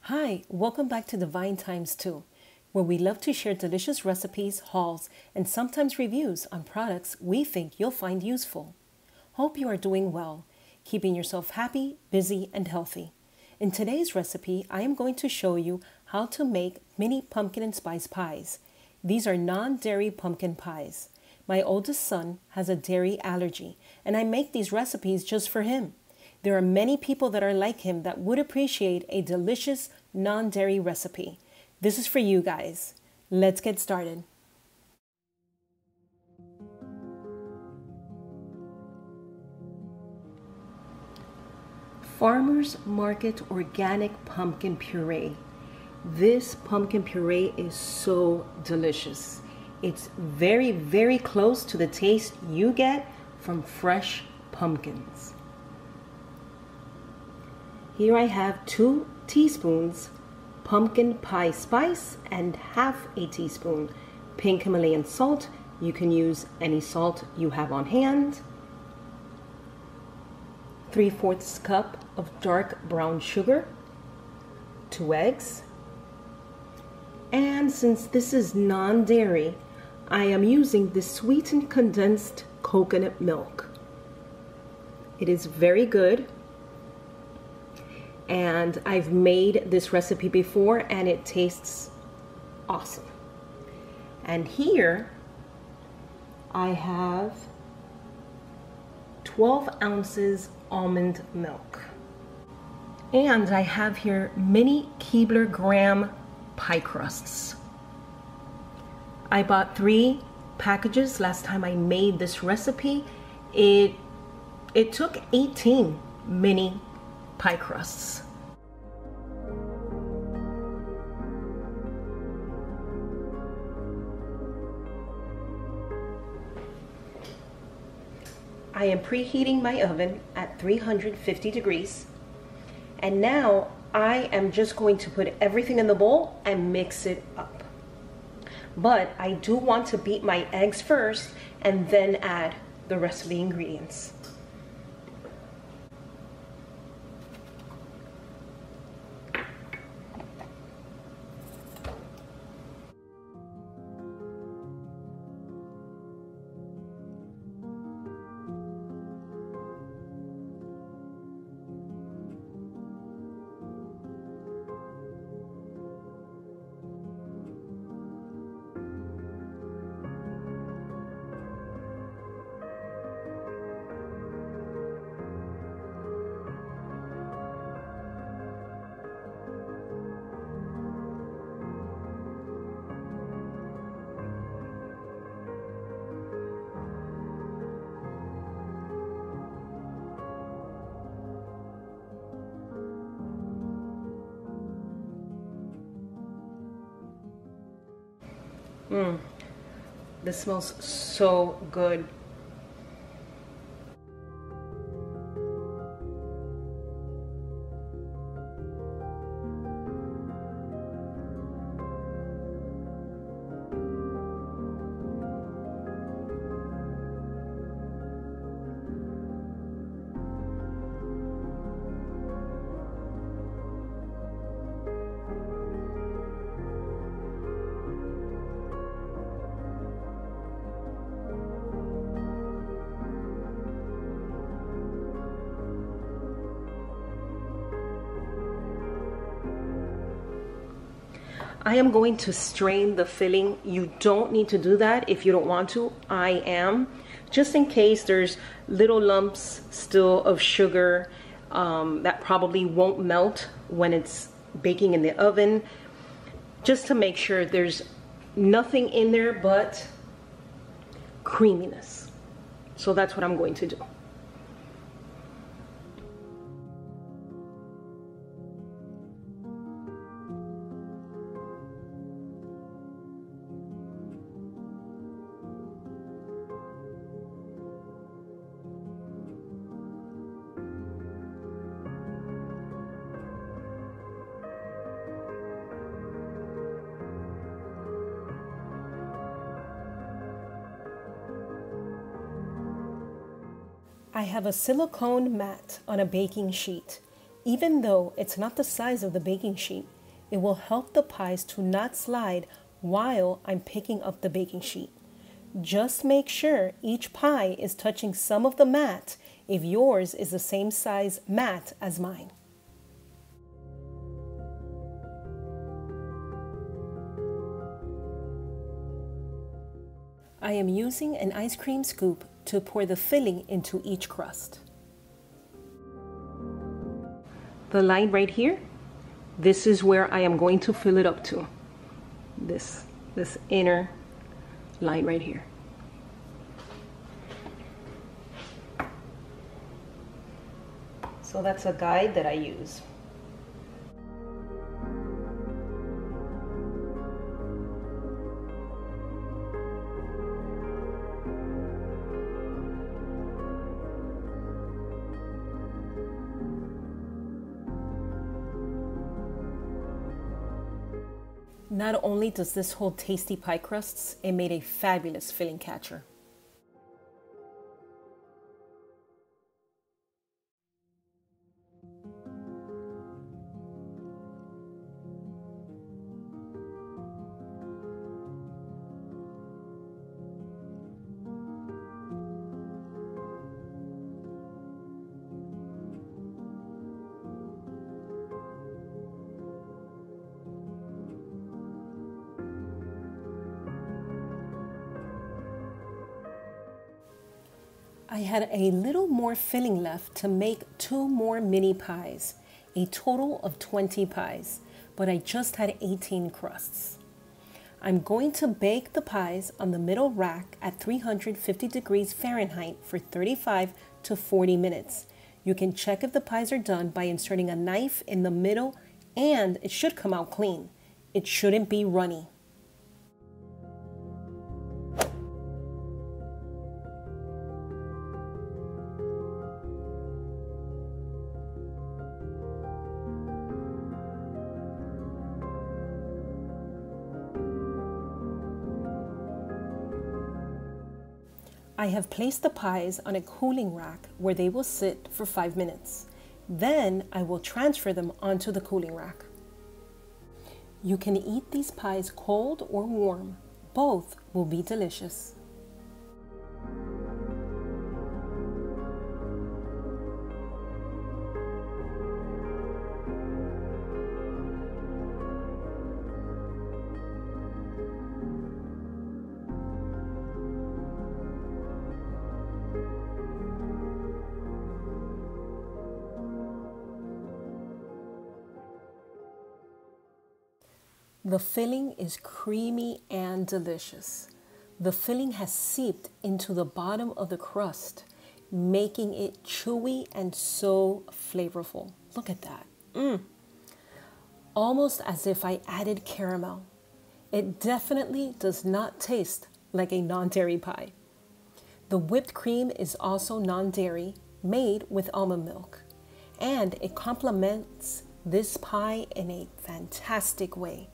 Hi, welcome back to DivineTimesTwo, where we love to share delicious recipes, hauls, and sometimes reviews on products we think you'll find useful. Hope you are doing well, keeping yourself happy, busy, and healthy. In today's recipe, I am going to show you how to make mini pumpkin and spice pies. These are non-dairy pumpkin pies. My oldest son has a dairy allergy, and I make these recipes just for him. There are many people that are like him that would appreciate a delicious non-dairy recipe. This is for you guys. Let's get started. Farmers Market organic pumpkin puree. This pumpkin puree is so delicious. It's very, very close to the taste you get from fresh pumpkins. Here I have 2 teaspoons pumpkin pie spice and half a teaspoon pink Himalayan salt. You can use any salt you have on hand. 3/4 cup of dark brown sugar, 2 eggs, and since this is non-dairy, I am using the sweetened condensed coconut milk. It is very good. And I've made this recipe before and it tastes awesome. And here I have 12 ounces almond milk. And I have here mini Keebler graham pie crusts. I bought 3 packages last time I made this recipe. It took 18 mini pie crusts. I am preheating my oven at 350 degrees, and now I am just going to put everything in the bowl and mix it up. But I do want to beat my eggs first and then add the rest of the ingredients. This smells so good. I am going to strain the filling. You don't need to do that if you don't want to. I am, just in case there's little lumps still of sugar that probably won't melt when it's baking in the oven, just to make sure there's nothing in there but creaminess. So that's what I'm going to do. I have a silicone mat on a baking sheet. Even though it's not the size of the baking sheet, It will help the pies to not slide while I'm picking up the baking sheet. Just make sure each pie is touching some of the mat if yours is the same size mat as mine. I am using an ice cream scoop to pour the filling into each crust. The line right here, this is where I am going to fill it up to. This inner line right here. So that's a guide that I use. Not only does this hold tasty pie crusts, it made a fabulous filling catcher. I had a little more filling left to make 2 more mini pies, a total of 20 pies, but I just had 18 crusts. I'm going to bake the pies on the middle rack at 350 degrees Fahrenheit for 35 to 40 minutes. You can check if the pies are done by inserting a knife in the middle, and it should come out clean. It shouldn't be runny. I have placed the pies on a cooling rack where they will sit for 5 minutes. Then I will transfer them onto the cooling rack. You can eat these pies cold or warm. Both will be delicious. The filling is creamy and delicious. The filling has seeped into the bottom of the crust, making it chewy and so flavorful. Look at that. Almost as if I added caramel. It definitely does not taste like a non-dairy pie. The whipped cream is also non-dairy, made with almond milk, and it complements this pie in a fantastic way.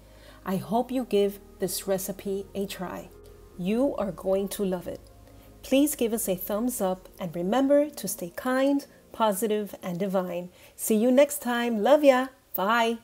I hope you give this recipe a try. You are going to love it. Please give us a thumbs up and remember to stay kind, positive, and divine. See you next time. Love ya. Bye.